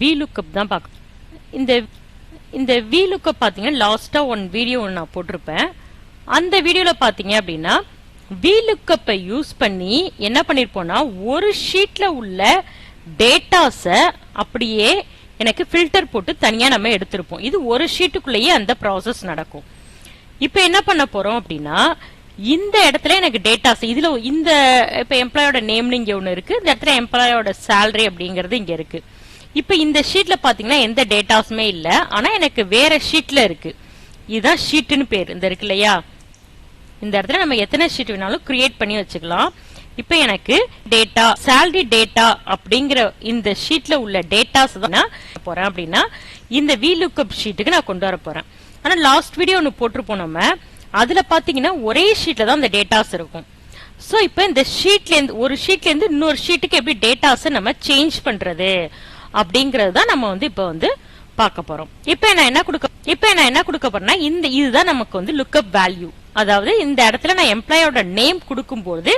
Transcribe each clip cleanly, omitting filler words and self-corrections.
VLOOKUP தான் பார்க்க. இந்த VLOOKUP பார்த்தீங்கன்னா லாஸ்டா ஒன் வீடியோ நான் போட்டிருப்பேன். அந்த வீடியோல பார்த்தீங்க அப்படின்னா VLOOKUP யூஸ் பண்ணி என்ன பண்ணிருப்போம்னா ஒரு ஷீட்ல உள்ள டேட்டாஸை அப்படியே எனக்கு ஃபில்டர் போட்டு தனியா நம்ம எடுத்திருப்போம். இது ஒரு ஷீட்டுக்குள்ளேயே அந்த ப்ராசஸ் நடக்கும். இப்போ என்ன பண்ண போறோம் அப்படின்னா இந்த இடத்துல எனக்கு டேட்டாஸ் இதுல இந்த இப்ப எம்ப்ளாயோட நேம்னு இங்க ஒண்ணு இருக்கு, இந்த இடத்துல எம்ப்ளாயோட சேலரி அப்படிங்கிறது இங்க இருக்கு. இப்ப இந்த ஷீட்ல பாத்தீங்கன்னா எந்த டேட்டாஸுமே இல்ல, ஆனா எனக்கு வேற ஷீட்ல இருக்கு. இதுதான் ஷீட்னு பேர். இந்த இருக்கு இல்லையா, இந்த இடத்துல நம்ம எத்தனை ஷீட் வேணாலும் கிரியேட் பண்ணி வச்சுக்கலாம். இப்ப எனக்கு டேட்டா சேலரி டேட்டா அப்படிங்கிற இந்த ஷீட்ல உள்ள டேட்டாஸ் தான் போறேன் அப்படின்னா இந்த VLOOKUP ஷீட்டுக்கு நான் கொண்டு வர போறேன். ஆனா லாஸ்ட் வீடியோ ஒன்னு போட்டிருப்போம் நம்ம, அதுல பாத்தீங்கன்னா ஒரே ஷீட்ல தான் அந்த டேட்டாஸ் இருக்கும். சோ இப்ப இந்த ஷீட்ல இருந்து ஒரு ஷீட்ல இருந்து இன்னொரு ஷீட்டுக்கு எப்படி டேட்டாஸ் நம்ம சேஞ்ச் பண்றது அப்படிங்கறது தான் நம்ம இப்ப பார்க்க போறோம். இப்ப நான் என்ன கொடுக்க போறேன்னா இதுதான் நமக்கு லுக்அப் வேல்யூ. அதாவது இந்த இடத்துல நான் எம்ப்ளாயோட நேம் கொடுக்கும்போது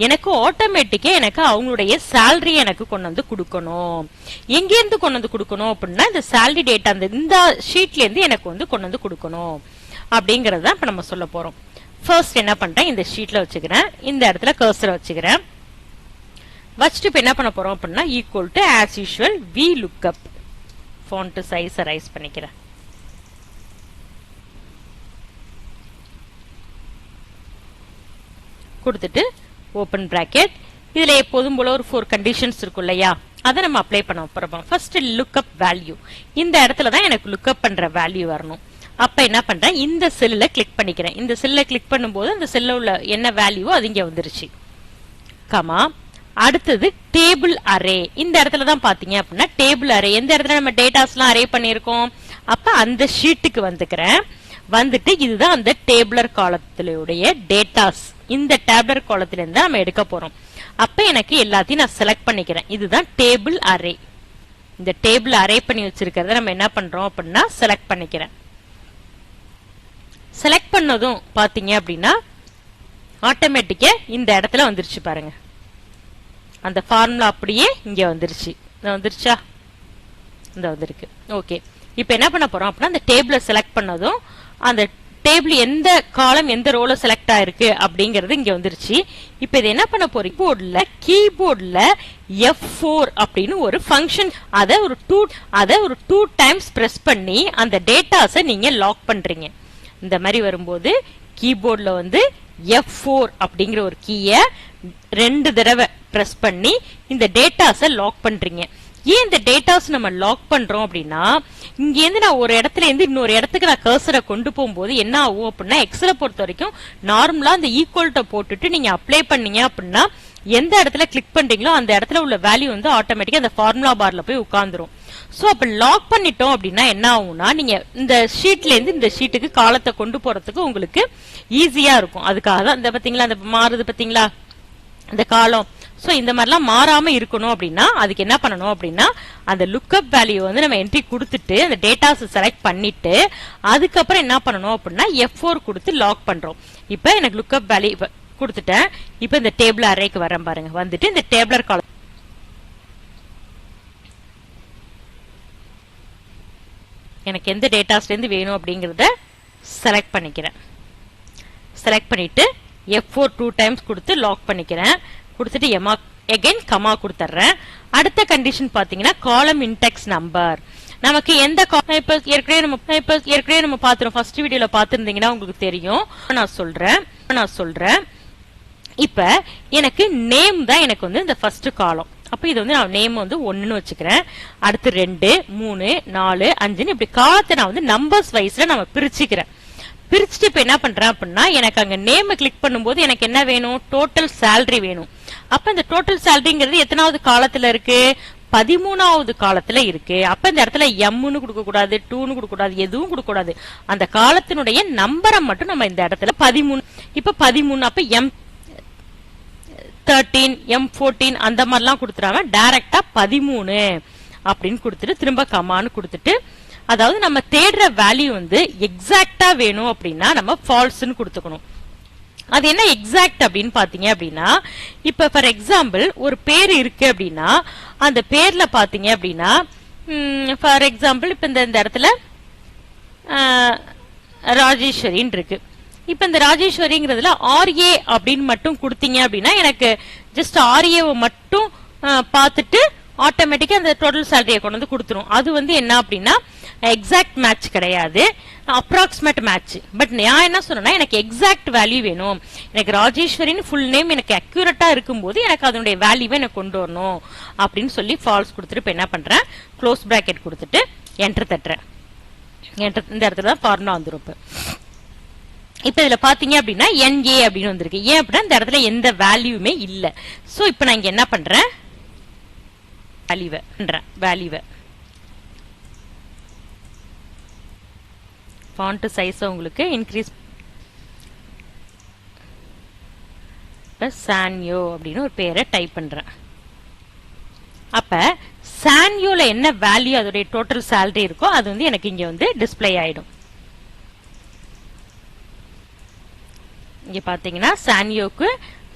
எனக்கு ஆட்டோமேட்டிக்கா எனக்கு அவங்களுடைய சேலரி எனக்கு கொண்டு வந்து கொடுக்கணும். எங்க இருந்து கொண்டு வந்து கொடுக்கணும் அப்படின்னா இந்த சேலரி டேட்டா இந்த ஷீட்ல இருந்து எனக்கு கொண்டு வந்து கொடுக்கணும் அப்படிங்கறத இப்ப நம்ம சொல்ல போறோம். ஃபர்ஸ்ட் என்ன பண்றேன், இந்த ஷீட்ல வச்சுக்கிறேன், இந்த இடத்துல கர்சர் வச்சுக்கிறேன். வச்சுட்டு இப்ப என்ன பண்ண போறோம் அப்படின்னா equal to as usual VLOOKUP font size rise பண்ணிக்கிறேன். கொடுத்துட்டு ஓபன் பிராக்கெட். இதுல எப்போதும் போல ஒரு 4 கண்டிஷன்ஸ் இருக்கும் இல்லையா, அதை நம்ம அப்ளை பண்ண போறோம். ஃபர்ஸ்ட் லுக்அப் வேல்யூ, இந்த இடத்துல தான் எனக்கு லுக்அப் பண்ற வேல்யூ வரணும். அப்ப என்ன பண்றேன், இந்த செல்ல கிளிக் பண்ணிக்கிறேன். இந்த செல்ல கிளிக் பண்ணும்போது அந்த செல்ல உள்ள என்ன வேல்யூவோ அது இங்க வந்துருச்சு. கமா அடுத்தது டேபிள் அரே. இந்த இடத்துல தான் பாத்தீங்க அப்படின்னா டேபிள் அரே, எந்த இடத்துல நம்ம டேட்டாஸ் எல்லாம் அரே பண்ணிருக்கோம், அப்ப அந்த ஷீட்டுக்கு வந்துக்கிறேன். வந்துட்டு இதுதான் அந்த டேபிளர் காலத்திலுடைய டேட்டாஸ். இந்த டேபிளர் காலத்துல இருந்து நம்ம எடுக்க போறோம். அப்ப எனக்கு எல்லாத்தையும் நான் செலக்ட் பண்ணிக்கிறேன். இதுதான் டேபிள் அரே. இந்த டேபிள் அரே பண்ணி வச்சிருக்கிறத நம்ம என்ன பண்றோம் அப்படின்னா செலக்ட் பண்ணிக்கிறேன். செலக்ட் பண்ணதும் பாத்தீங்க அப்படின்னா ஆட்டோமேட்டிக்கா இந்த இடத்துல வந்துருச்சு பாருங்க. அந்த ஃபார்முலா அப்படியே இங்க வந்துருச்சு. வந்துருச்சா, இந்த வந்திருக்கு. ஓகே, இப்போ என்ன பண்ண போறோம் அப்படின்னா அந்த டேபிளை செலக்ட் பண்ணதும் அந்த டேபிள் எந்த காலம் எந்த ரோல செலக்ட் ஆயிருக்கு அப்படிங்கிறது இங்க வந்துருச்சு. இப்போ இது என்ன பண்ண போறீங்க, கீபோர்ட்ல F4 அப்படின்னு ஒரு ஃபங்க்ஷன், அதை ஒரு 2 டைம்ஸ் பிரஸ் பண்ணி அந்த டேட்டாஸை நீங்க லாக் பண்றீங்க. இந்த மாதிரி வரும்போது கீபோர்ட்ல F4 அப்படிங்கிற ஒரு கீயை 2 தடவை பிரஸ் பண்ணி இந்த டேட்டாஸை லாக் பண்றீங்க. ஏன் இந்த டேட்டாஸ் நம்ம லாக் பண்றோம் அப்படின்னா இங்க இருந்து நான் ஒரு இடத்துல இருந்து இன்னொரு இடத்துக்கு நான் கர்சரை கொண்டு போகும்போது என்ன ஆகும் அப்படின்னா எக்ஸலை பொறுத்த வரைக்கும் நார்மலா அந்த ஈக்குவல்ட்ட போட்டுட்டு நீங்க அப்ளை பண்ணீங்க அப்படின்னா எந்த இடத்துல கிளிக் பண்றீங்களோ அந்த இடத்துல உள்ள வேல்யூ ஆட்டோமேட்டிக்கா அந்த ஃபார்முலா பார்ல போய் உட்கார்ந்துரும். சோ அப்ப லாக் பண்ணிட்டோம் அப்படின்னா என்ன ஆகும்னா நீங்க இந்த ஷீட்ல இருந்து இந்த ஷீட்டுக்கு காலத்தை கொண்டு போறதுக்கு உங்களுக்கு ஈஸியா இருக்கும். அதுக்காக தான் இந்த பாத்தீங்களா அந்த மாறுது பாத்தீங்களா இந்த காலம். சோ இந்த மாதிரிலாம் மாறாம இருக்கணும் அப்படின்னா அதுக்கு என்ன பண்ணணும் அப்படின்னா அந்த லுக்அப் வேல்யூ நம்ம என்ட்ரி கொடுத்துட்டு அந்த டேட்டாஸ் செலக்ட் பண்ணிட்டு அதுக்கப்புறம் என்ன பண்ணணும் அப்படின்னா F4 கொடுத்து லாக் பண்றோம். இப்ப எனக்கு லுக்அப் வேல்யூ கொடுத்துட்டேன். இப்ப இந்த டேபிள் அரேக்கு வரேன் பாருங்க. வந்துட்டு இந்த டேபிளர் காலம் எனக்கு எந்த டேட்டாஸ்ல இருந்து வேணும் அப்படிங்கறத செலக்ட் பண்ணிக்கிறேன். செலக்ட் பண்ணிட்டு F4 2 டைம்ஸ் கொடுத்து லாக் பண்ணிக்கிறேன். கொடுத்துட்டு எகைன் கமா கொடுத்துறேன். அடுத்த கண்டிஷன் பாத்தீங்கன்னா காலம் இன்டெக்ஸ் நம்பர். நமக்கு எந்த ஏற்கனவே நம்ம பாத்துறோம், ஃபர்ஸ்ட் வீடியோல பாத்துருந்தீங்கன்னா உங்களுக்கு தெரியும். நான் சொல்றேன் இப்ப எனக்கு நேம் தான் எனக்கு இந்த ஃபர்ஸ்ட் காலம். அப்ப இது நான் நேம் 1ன்னு வச்சுக்கிறேன். அடுத்து 2 3 4 5 இப்படி காலத்தை நான் நம்பர்ஸ் வைஸ்ல நம்ம பிரிச்சுக்கிறேன். பிரிச்சுட்டு இப்ப என்ன பண்றேன் அப்படின்னா எனக்கு அங்க நேம் கிளிக் பண்ணும்போது எனக்கு என்ன வேணும், டோட்டல் சேலரி வேணும். அப்ப இந்த டோட்டல் சேலரிங்கிறது எத்தனாவது காலத்துல இருக்கு, 13வது காலத்துல இருக்கு. அப்ப இந்த இடத்துல M-ன்னு கொடுக்க கூடாது, 2ன்னு கொடுக்க கூடாது, எதுவும் கொடுக்க கூடாது. அந்த காலத்தினுடைய நம்பரை மட்டும் நம்ம இந்த இடத்துல 13. இப்ப 13 அப்ப M13 M14 அந்த மாதிரிலாம் கொடுத்துறாம டைரக்டா 13 அப்படின்னு கொடுத்துட்டு திரும்ப கமான்னு கொடுத்துட்டு அதாவது நம்ம தேடுற வேல்யூ எக்ஸாக்டா வேணும் அப்படின்னா நம்ம ஃபால்ஸ்ன்னு கொடுத்துக்கணும். அது என்ன எக்ஸாக்ட் அப்படின்னு பாத்தீங்க அப்படின்னா இப்ப ஃபார் எக்ஸாம்பிள் ஒரு பேர் இருக்கு அப்படின்னா அந்த பேர்ல பாத்தீங்க அப்படின்னா ஃபார் எக்ஸாம்பிள் இப்ப இந்த இடத்துல ராஜேஸ்வரின்னு இருக்கு. இப்ப இந்த ராஜேஸ்வரிங்கிறதுல ஆர்ஏ அப்படின்னு மட்டும் கொடுத்தீங்க அப்படின்னா எனக்கு ஜஸ்ட் ஆர்ஏவை மட்டும் பார்த்துட்டு ஆட்டோமேட்டிக்கா அந்த டோட்டல் சேலரியை கொண்டு வந்து கொடுத்துரும். அது வந்து என்ன அப்படின்னா எக்ஸாக்ட் மேட்ச் கிடையாது, அப்ராக்சிமேட் மேட்ச். பட் நான் என்ன சொன்னேன்னா எனக்கு எக்ஸாக்ட் வேல்யூ வேணும், எனக்கு ராஜேஸ்வரின்னு ஃபுல் நேம் எனக்கு அக்யூரேட்டா இருக்கும்போது எனக்கு அதனுடைய வேல்யூவை எனக்கு கொண்டு வரணும் அப்படின்னு சொல்லி ஃபால்ஸ் கொடுத்துட்டு இப்ப என்ன பண்றேன், க்ளோஸ் பிராக்கெட் கொடுத்துட்டு என்டர் தட்டுறேன். இந்த இடத்துல தான் ஃபார்முலா வந்துரும். இப்ப இதுல பாத்தீங்க அப்படின்னா NA அப்படின்னு வந்திருக்கு. ஏன் அப்படின்னா இந்த இடத்துல எந்த வேல்யூமே இல்ல. சோ இப்ப நான் இங்க என்ன பண்றேன், வேல்யூவை ஃபாண்ட் சைஸ் உங்களுக்கு இன்க்ரீஸ் சான்யோ அப்படின்னு ஒரு பேரை டைப் பண்றேன். அப்ப சான்யோல என்ன வேல்யூ அதோட டோட்டல் சேலரி இருக்கோ அது வந்து எனக்கு இங்க வந்து டிஸ்ப்ளே ஆயிடும். இங்க பாத்தீங்கன்னா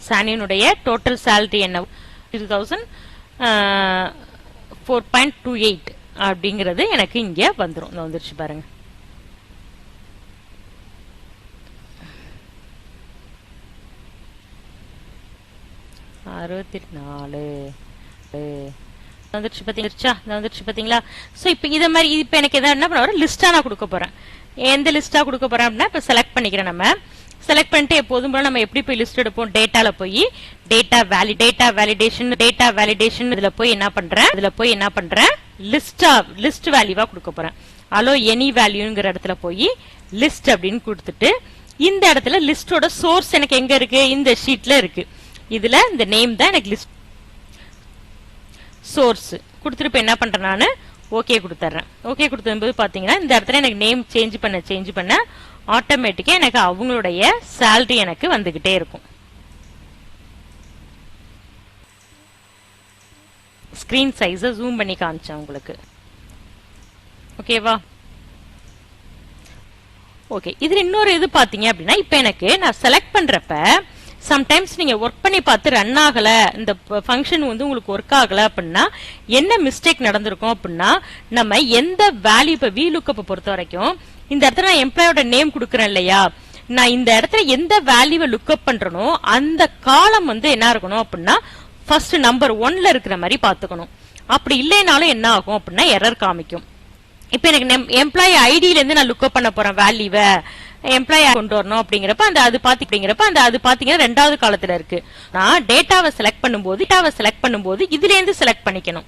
சான்யோனுடைய டோட்டல் சேலரி என்ன 4.28 அப்படிங்கிறது எனக்கு இங்க வந்துரும். வந்துருச்சு பாருங்க. வந்துருச்சு பாத்தீங்களா? சோ இப்ப இத மாதிரி இப்ப எனக்கு என்ன பண்ண லிஸ்டா நான் கொடுக்க போறேன். எந்த லிஸ்டா கொடுக்க போறேன் அப்படின்னா இப்ப செலக்ட் பண்ணிக்கிறேன். நம்ம செலக்ட் பண்ணிட்டு எப்போதும் போல நம்ம எப்படி போய் லிஸ்ட் எடுப்போம், டேட்டால போய் டேட்டா வேலிடேஷன் இதுல போய் என்ன பண்றேன் லிஸ்ட் வேல்யூவா கொடுக்க போறேன். அலோ எனி வேல்யூங்கிற இடத்துல போய் லிஸ்ட் அப்படின்னு கொடுத்துட்டு இந்த இடத்துல லிஸ்டோட சோர்ஸ் எனக்கு எங்க இருக்கு, இந்த ஷீட்ல இருக்கு. இதுல இந்த நேம் தான் எனக்கு லிஸ்ட் சோர்ஸ் கொடுத்துட்டு என்ன பண்றேன், நானு ஓகே கொடுத்துறேன். ஓகே கொடுத்தது பாத்தீங்கன்னா இந்த இடத்துல எனக்கு நேம் சேஞ்ச் பண்ண ஆட்டோமேட்டிக்கா எனக்கு அவங்களுடைய சேலரி எனக்கு வந்துகிட்டே இருக்கும். ஸ்கிரீன் சைஸை ஜூம் பண்ணி காமிச்சேன் உங்களுக்கு. ஓகேவா? ஓகே. இதுல இன்னொரு இது பாத்தீங்க அப்படின்னா இப்ப எனக்கு நான் செலக்ட் பண்றப்ப சம்டைம்ஸ் நீங்க ஒர்க் பண்ணி பார்த்து ரன் ஆகல, இந்த ஃபங்க்ஷன் வந்து உங்களுக்கு ஒர்க் ஆகல அப்படின்னா என்ன மிஸ்டேக் நடந்திருக்கும் அப்படின்னா நம்ம எந்த வேல்யூ இப்ப VLOOKUP பொறுத்த வரைக்கும் இந்த இடத்துல நான் எம்ப்ளாயோட நேம் கொடுக்கறேன் இல்லையா, நான் இந்த இடத்துல எந்த வேல்யூவை லுக்அப் பண்றனோ அந்த காலம் வந்து என்ன இருக்கணும் அப்படின்னா ஃபர்ஸ்ட் நம்பர் 1ல இருக்கிற மாதிரி பாத்துக்கணும். அப்படி இல்லைனாலும் என்ன ஆகும் அப்படின்னா எரர் காமிக்கும். இப்ப எனக்கு எம்ப்ளாயி ஐடியில இருந்து நான் லுக்அப் பண்ண போறேன் வேல்யூவை, எம்ப்ளாயி கொண்டு வரணும் அப்படிங்கிறப்ப அது பாத்தீங்கன்னா ரெண்டாவது காலத்துல இருக்கு. நான் டேட்டாவை செலக்ட் பண்ணும்போது இதுல இருந்து செலக்ட் பண்ணிக்கணும்.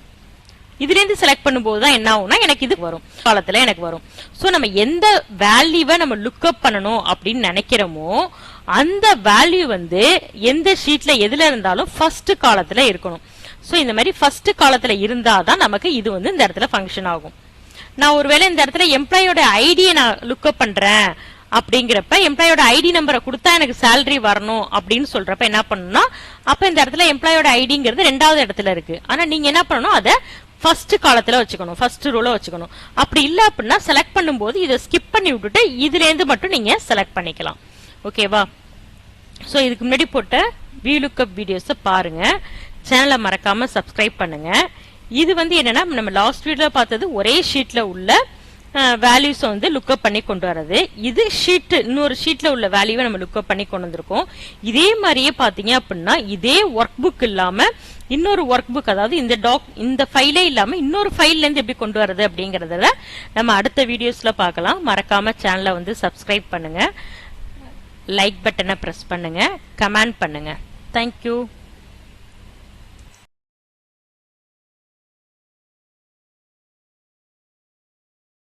இதுல இருந்து செலக்ட் பண்ணும்போது தான் என்ன ஆகும்னா எனக்கு இது வரும், காலத்துல எனக்கு வரும். சோ நம்ம எந்த வேல்யூவை நம்ம லுக்அப் பண்ணணும் அப்படின்னு நினைக்கிறோமோ அந்த வேல்யூ வந்து எந்த ஷீட்ல எதுல இருந்தாலும் ஃபர்ஸ்ட் காலத்துல இருக்கணும். சோ இந்த மாதிரி ஃபர்ஸ்ட் காலத்துல இருந்தாதான் நமக்கு இது வந்து இந்த இடத்துல ஃபங்க்ஷன் ஆகும். நான் ஒருவேளை இந்த இடத்துல எம்ப்ளாயோட ஐடியை நான் லுக்அப் பண்றேன் அப்படிங்கிறப்ப எம்ப்ளாயோட ஐடி நம்பரை கொடுத்தா எனக்கு சேலரி வரணும் அப்படின்னு சொல்றப்ப என்ன பண்ணணும்னா அப்ப இந்த இடத்துல எம்ப்ளாயோட ஐடிங்கிறது ரெண்டாவது இடத்துல இருக்கு. ஆனா நீங்க என்ன பண்ணணும், அதை ஃபர்ஸ்ட் காலத்துல வச்சுக்கணும், ஃபர்ஸ்ட் ரோல வச்சுக்கணும். அப்படி இல்ல அப்படின்னா செலக்ட் பண்ணும்போது இதை ஸ்கிப் பண்ணி விட்டுட்டு இதுல இருந்து மட்டும் நீங்க செலக்ட் பண்ணிக்கலாம். ஓகேவா? சோ இதுக்கு முன்னாடி போட்ட VLOOKUP வீடியோஸை பாருங்க, சேனலை மறக்காம சப்ஸ்கிரைப் பண்ணுங்க. இது வந்து என்னன்னா நம்ம லாஸ்ட் வீடியோல பார்த்தது ஒரே ஷீட்ல உள்ள வேல்யூஸ் வந்து லுக்அப் பண்ணி கொண்டு வரது. இது ஷீட் இன்னொரு ஷீட்ல உள்ள வேல்யூவை நம்ம லுக்அப் பண்ணி கொண்டு வந்திருக்கோம். இதே மாதிரியே பாத்தீங்க அப்படின்னா இதே ஒர்க் புக் இல்லாம இன்னொரு ஒர்க் புக், அதாவது இந்த ஃபைலே இல்லாம இன்னொரு ஃபைல்ல இருந்து எப்படி கொண்டு வரது அப்படிங்கறத நம்ம அடுத்த வீடியோஸ்ல பார்க்கலாம். மறக்காம சேனலை வந்து சப்ஸ்கிரைப் பண்ணுங்க, லைக் பட்டனை பிரஸ் பண்ணுங்க, கமெண்ட் பண்ணுங்க. தேங்க்யூ.